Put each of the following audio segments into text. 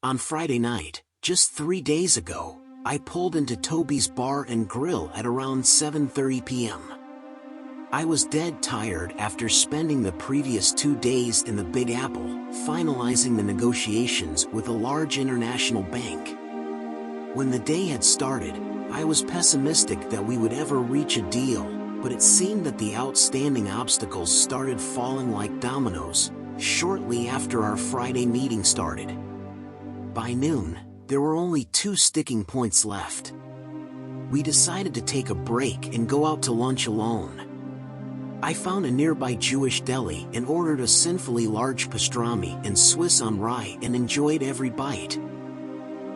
On Friday night, just 3 days ago, I pulled into Toby's Bar and Grill at around 7:30 p.m. I was dead tired after spending the previous 2 days in the Big Apple, finalizing the negotiations with a large international bank. When the day had started, I was pessimistic that we would ever reach a deal, but it seemed that the outstanding obstacles started falling like dominoes, shortly after our Friday meeting started. By noon, there were only 2 sticking points left. We decided to take a break and go out to lunch alone. I found a nearby Jewish deli and ordered a sinfully large pastrami and Swiss on rye and enjoyed every bite.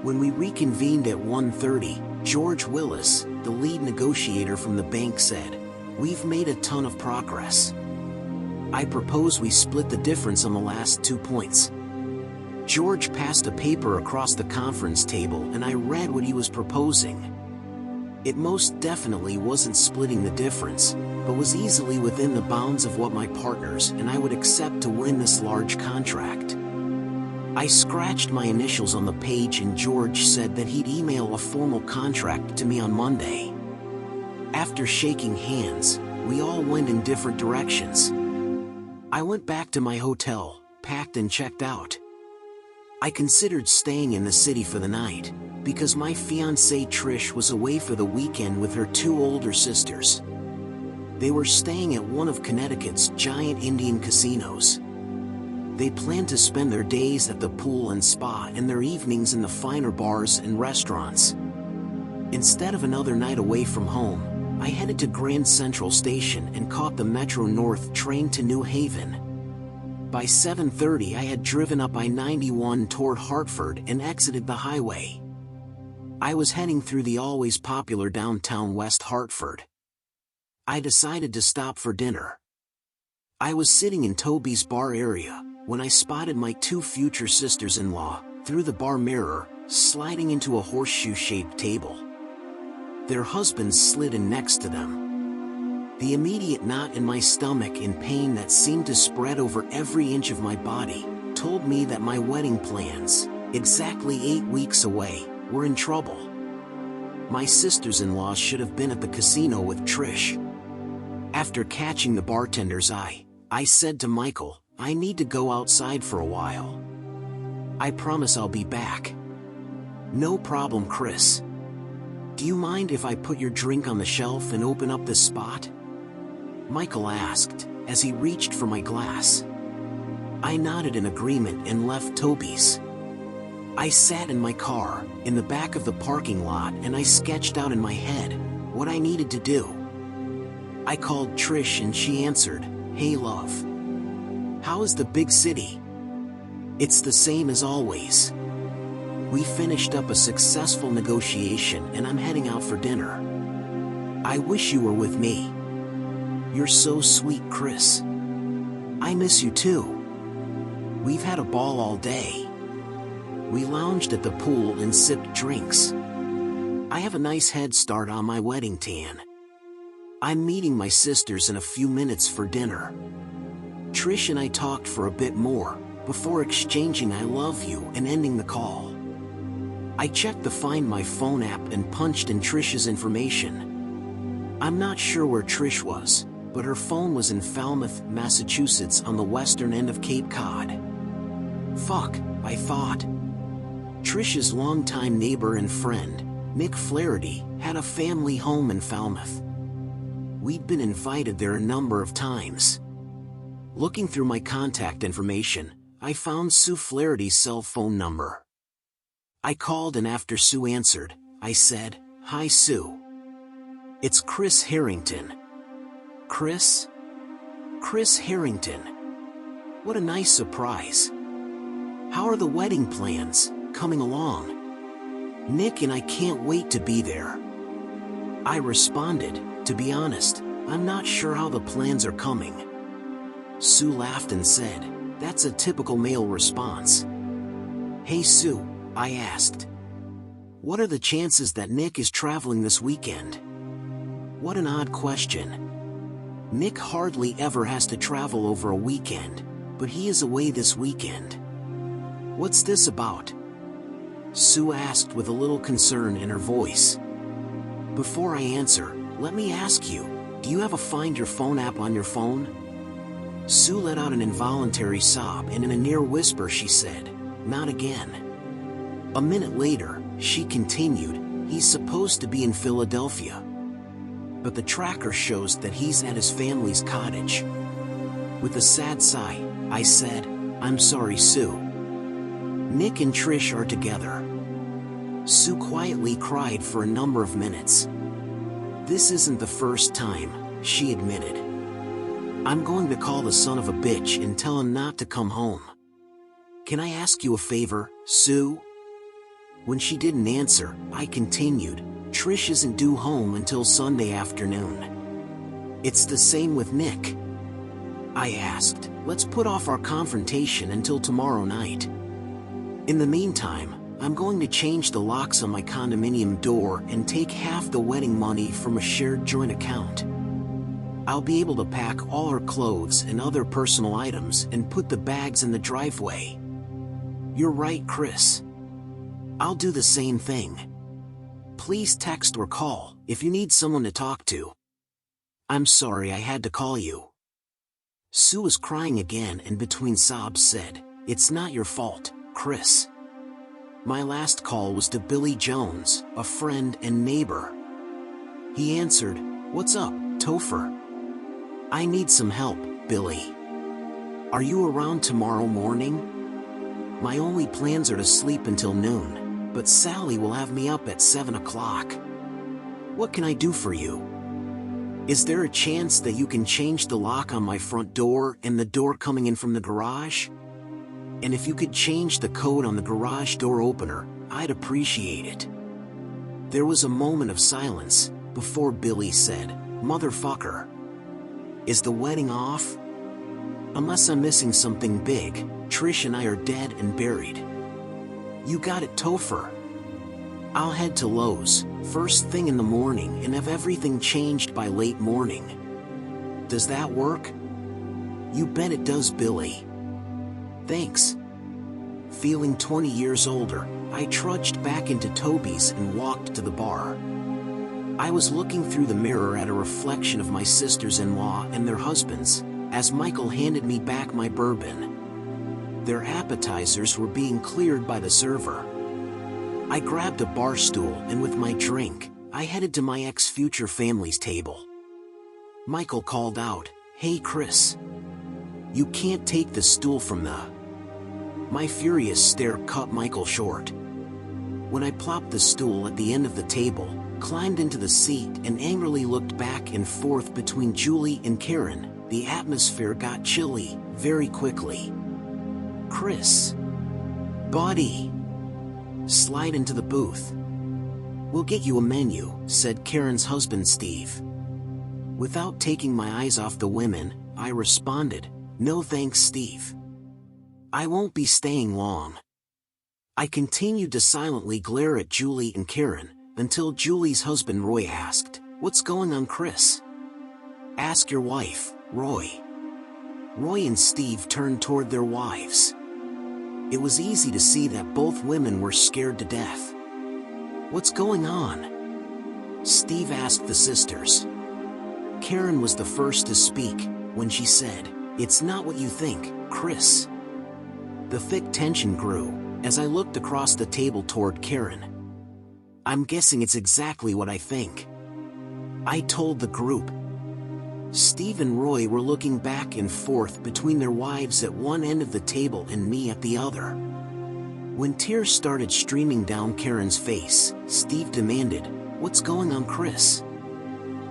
When we reconvened at 1:30, George Willis, the lead negotiator from the bank, said, "We've made a ton of progress. I propose we split the difference on the last 2 points." George passed a paper across the conference table and I read what he was proposing. It most definitely wasn't splitting the difference, but was easily within the bounds of what my partners and I would accept to win this large contract. I scratched my initials on the page and George said that he'd email a formal contract to me on Monday. After shaking hands, we all went in different directions. I went back to my hotel, packed and checked out. I considered staying in the city for the night, because my fiancée Trish was away for the weekend with her 2 older sisters. They were staying at one of Connecticut's giant Indian casinos. They planned to spend their days at the pool and spa and their evenings in the finer bars and restaurants. Instead of another night away from home, I headed to Grand Central Station and caught the Metro North train to New Haven. By 7:30 I had driven up I-91 toward Hartford and exited the highway. I was heading through the always popular downtown West Hartford. I decided to stop for dinner. I was sitting in Toby's Bar area when I spotted my 2 future sisters-in-law, through the bar mirror, sliding into a horseshoe-shaped table. Their husbands slid in next to them. The immediate knot in my stomach and pain that seemed to spread over every inch of my body told me that my wedding plans, exactly 8 weeks away, were in trouble. My sisters-in-law should have been at the casino with Trish. After catching the bartender's eye, I said to Michael, "I need to go outside for a while. I promise I'll be back." "No problem, Chris. Do you mind if I put your drink on the shelf and open up this spot?" Michael asked, as he reached for my glass. I nodded in agreement and left Toby's. I sat in my car, in the back of the parking lot, and I sketched out in my head what I needed to do. I called Trish and she answered, "Hey love. How is the big city?" "It's the same as always. We finished up a successful negotiation and I'm heading out for dinner. I wish you were with me." "You're so sweet, Chris. I miss you too. We've had a ball all day." We lounged at the pool and sipped drinks. I have a nice head start on my wedding tan. I'm meeting my sisters in a few minutes for dinner. Trish and I talked for a bit more, before exchanging "I love you" and ending the call. I checked the Find My Phone app and punched in Trish's information. I'm not sure where Trish was, but her phone was in Falmouth, Massachusetts on the western end of Cape Cod. Fuck, I thought. Trish's longtime neighbor and friend, Nick Flaherty, had a family home in Falmouth. We'd been invited there a number of times. Looking through my contact information, I found Sue Flaherty's cell phone number. I called and after Sue answered, I said, "Hi Sue. It's Chris Harrington." "Chris? Chris Harrington. What a nice surprise. How are the wedding plans coming along? Nick and I can't wait to be there." I responded, "To be honest, I'm not sure how the plans are coming." Sue laughed and said, "That's a typical male response." "Hey Sue," I asked. "What are the chances that Nick is traveling this weekend?" What an odd question. Nick hardly ever has to travel over a weekend, but he is away this weekend. What's this about? Sue asked with a little concern in her voice. Before I answer, let me ask you, do you have a Find Your Phone app on your phone? Sue let out an involuntary sob, and in a near whisper she said, not again. A minute later, she continued, he's supposed to be in Philadelphia, but the tracker shows that he's at his family's cottage. With a sad sigh, I said, I'm sorry, Sue. Nick and Trish are together. Sue quietly cried for a number of minutes. This isn't the first time, she admitted. I'm going to call the son of a bitch and tell him not to come home. Can I ask you a favor, Sue? When she didn't answer, I continued, Trish isn't due home until Sunday afternoon. It's the same with Nick. I asked, let's put off our confrontation until tomorrow night. In the meantime, I'm going to change the locks on my condominium door and take half the wedding money from a shared joint account. I'll be able to pack all her clothes and other personal items and put the bags in the driveway. You're right, Chris. I'll do the same thing. Please text or call if you need someone to talk to. I'm sorry I had to call you. Sue was crying again and between sobs said, it's not your fault, Chris. My last call was to Billy Jones, a friend and neighbor. He answered, what's up, Topher? I need some help, Billy. Are you around tomorrow morning? My only plans are to sleep until noon, but Sally will have me up at 7 o'clock. What can I do for you? Is there a chance that you can change the lock on my front door and the door coming in from the garage? And if you could change the code on the garage door opener, I'd appreciate it. There was a moment of silence before Billy said, motherfucker. Is the wedding off? Unless I'm missing something big, Trish and I are dead and buried. You got it, Topher. I'll head to Lowe's first thing in the morning and have everything changed by late morning. Does that work? You bet it does, Billy. Thanks. Feeling 20 years older, I trudged back into Toby's and walked to the bar. I was looking through the mirror at a reflection of my sisters-in-law and their husbands, as Michael handed me back my bourbon. Their appetizers were being cleared by the server. I grabbed a bar stool and with my drink, I headed to my ex-future family's table. Michael called out, hey Chris. You can't take the stool from the... My furious stare cut Michael short. When I plopped the stool at the end of the table, climbed into the seat and angrily looked back and forth between Julie and Karen, the atmosphere got chilly very quickly. Chris. Buddy. Slide into the booth. We'll get you a menu, said Karen's husband Steve. Without taking my eyes off the women, I responded, no thanks, Steve. I won't be staying long. I continued to silently glare at Julie and Karen, until Julie's husband Roy asked, what's going on, Chris? Ask your wife, Roy. Roy and Steve turned toward their wives. It was easy to see that both women were scared to death. What's going on? Steve asked the sisters. Karen was the first to speak, when she said, it's not what you think, Chris. The thick tension grew, as I looked across the table toward Karen. I'm guessing it's exactly what I think. I told the group. Steve and Roy were looking back and forth between their wives at one end of the table and me at the other. When tears started streaming down Karen's face, Steve demanded, what's going on, Chris?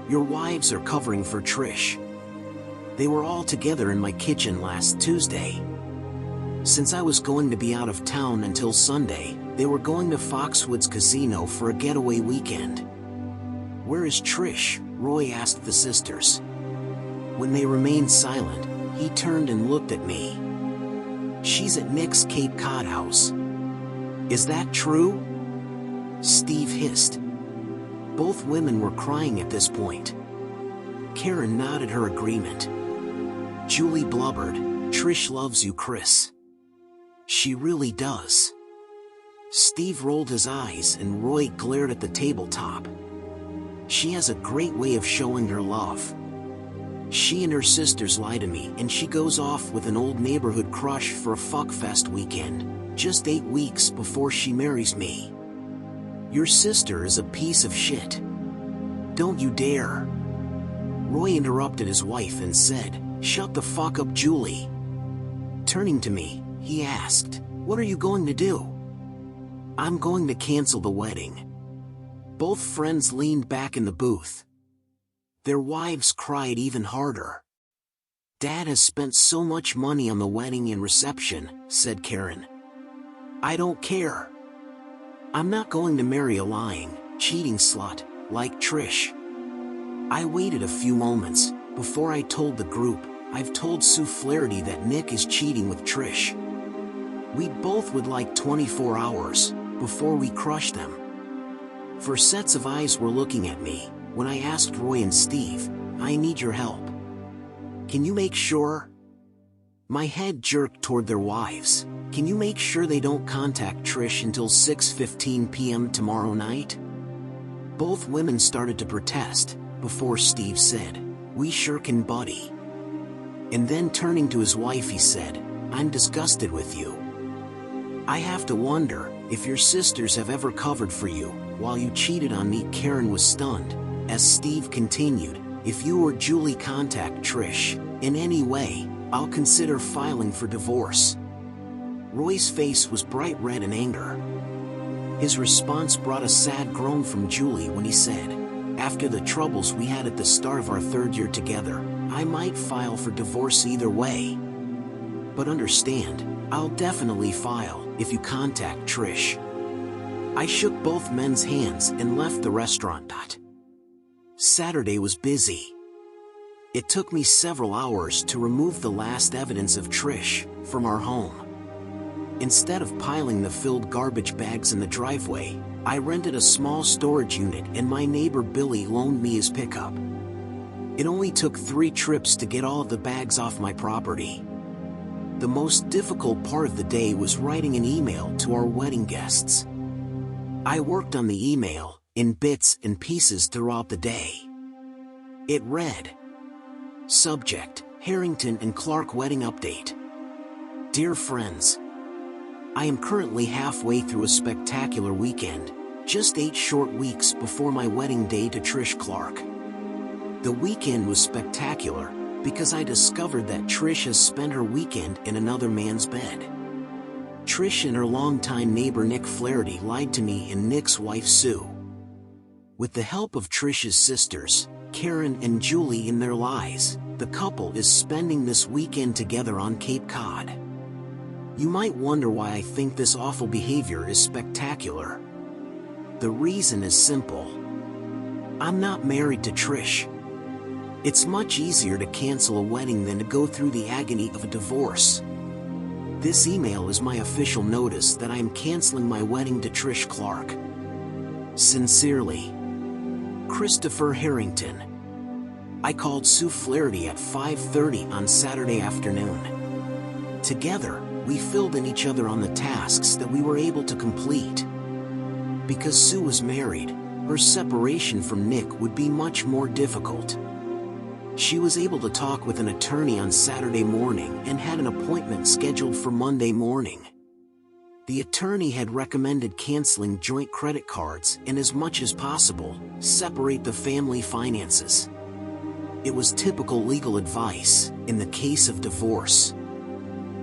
Your wives are covering for Trish. They were all together in my kitchen last Tuesday. Since I was going to be out of town until Sunday, they were going to Foxwoods Casino for a getaway weekend. Where is Trish? Roy asked the sisters. When they remained silent, he turned and looked at me. She's at Nick's Cape Cod house. Is that true? Steve hissed. Both women were crying at this point. Karen nodded her agreement. Julie blubbered, Trish loves you, Chris. She really does. Steve rolled his eyes and Roy glared at the tabletop. She has a great way of showing her love. She and her sisters lie to me and she goes off with an old neighborhood crush for a fuckfest weekend, just 8 weeks before she marries me. Your sister is a piece of shit. Don't you dare. Roy interrupted his wife and said, "Shut the fuck up, Julie." Turning to me, he asked, "What are you going to do?" "I'm going to cancel the wedding." Both friends leaned back in the booth. Their wives cried even harder. "Dad has spent so much money on the wedding and reception," said Karen. "I don't care. I'm not going to marry a lying, cheating slut like Trish." I waited a few moments before I told the group, "I've told Sue Flaherty that Nick is cheating with Trish. We both would like 24 hours before we crush them." 4 sets of eyes were looking at me when I asked Roy and Steve, "I need your help. Can you make sure?" My head jerked toward their wives. "Can you make sure they don't contact Trish until 6:15 p.m. tomorrow night?" Both women started to protest before Steve said, "We sure can, buddy." And then turning to his wife he said, "I'm disgusted with you. I have to wonder if your sisters have ever covered for you while you cheated on me." Karen was stunned as Steve continued, "If you or Julie contact Trish in any way, I'll consider filing for divorce." Roy's face was bright red in anger. His response brought a sad groan from Julie when he said, "After the troubles we had at the start of our 3rd year together, I might file for divorce either way. But understand, I'll definitely file if you contact Trish." I shook both men's hands and left the restaurant. Saturday was busy. It took me several hours to remove the last evidence of Trish from our home. Instead of piling the filled garbage bags in the driveway, I rented a small storage unit and my neighbor Billy loaned me his pickup. It only took 3 trips to get all of the bags off my property. The most difficult part of the day was writing an email to our wedding guests. I worked on the email in bits and pieces throughout the day. It read, Subject, Harrington and Clark Wedding Update. Dear friends, I am currently halfway through a spectacular weekend, just 8 short weeks before my wedding day to Trish Clark. The weekend was spectacular because I discovered that Trish has spent her weekend in another man's bed. Trish and her longtime neighbor Nick Flaherty lied to me and Nick's wife Sue. With the help of Trish's sisters, Karen and Julie in their lies, the couple is spending this weekend together on Cape Cod. You might wonder why I think this awful behavior is spectacular. The reason is simple. I'm not married to Trish. It's much easier to cancel a wedding than to go through the agony of a divorce. This email is my official notice that I am canceling my wedding to Trish Clark. Sincerely, Christopher Harrington. I called Sue Flaherty at 5:30 on Saturday afternoon. Together, we filled in each other on the tasks that we were able to complete. Because Sue was married, her separation from Nick would be much more difficult. She was able to talk with an attorney on Saturday morning and had an appointment scheduled for Monday morning. The attorney had recommended canceling joint credit cards and, as much as possible, separate the family finances. It was typical legal advice in the case of divorce.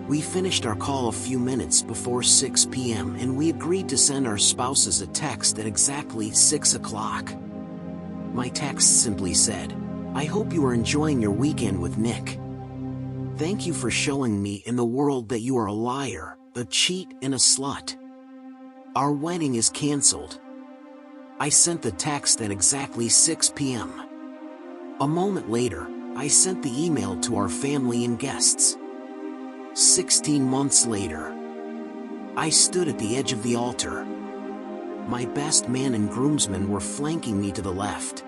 We finished our call a few minutes before 6 p.m. and we agreed to send our spouses a text at exactly 6 o'clock. My text simply said, I hope you are enjoying your weekend with Nick. Thank you for showing me in the world that you are a liar, a cheat, and a slut. Our wedding is canceled. I sent the text at exactly 6 p.m. A moment later, I sent the email to our family and guests. 16 months later, I stood at the edge of the altar. My best man and groomsmen were flanking me to the left.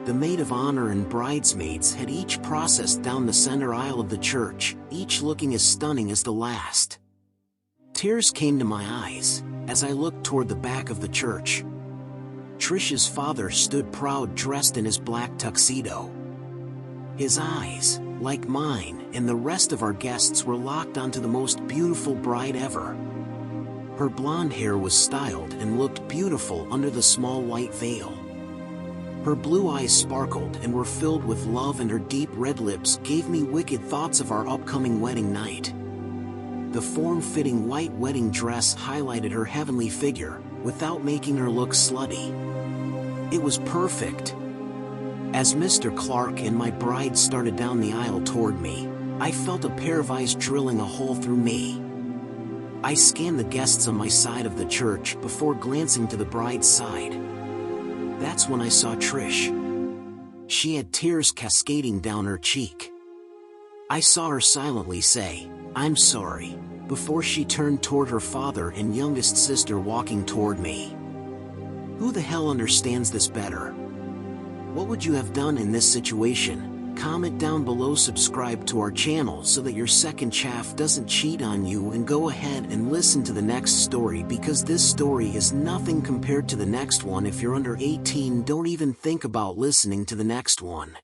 The maid of honor and bridesmaids had each processed down the center aisle of the church, each looking as stunning as the last. Tears came to my eyes as I looked toward the back of the church. Trish's father stood proud, dressed in his black tuxedo. His eyes, like mine and the rest of our guests, were locked onto the most beautiful bride ever. Her blonde hair was styled and looked beautiful under the small white veil. Her blue eyes sparkled and were filled with love, and her deep red lips gave me wicked thoughts of our upcoming wedding night. The form-fitting white wedding dress highlighted her heavenly figure, without making her look slutty. It was perfect. As Mr. Clark and my bride started down the aisle toward me, I felt a pair of eyes drilling a hole through me. I scanned the guests on my side of the church before glancing to the bride's side. That's when I saw Trish. She had tears cascading down her cheek. I saw her silently say, "I'm sorry," before she turned toward her father and youngest sister walking toward me. Who the hell understands this better? What would you have done in this situation? Comment down below, subscribe to our channel so that your second chaff doesn't cheat on you, and go ahead and listen to the next story, because this story is nothing compared to the next one. If you're under 18, don't even think about listening to the next one.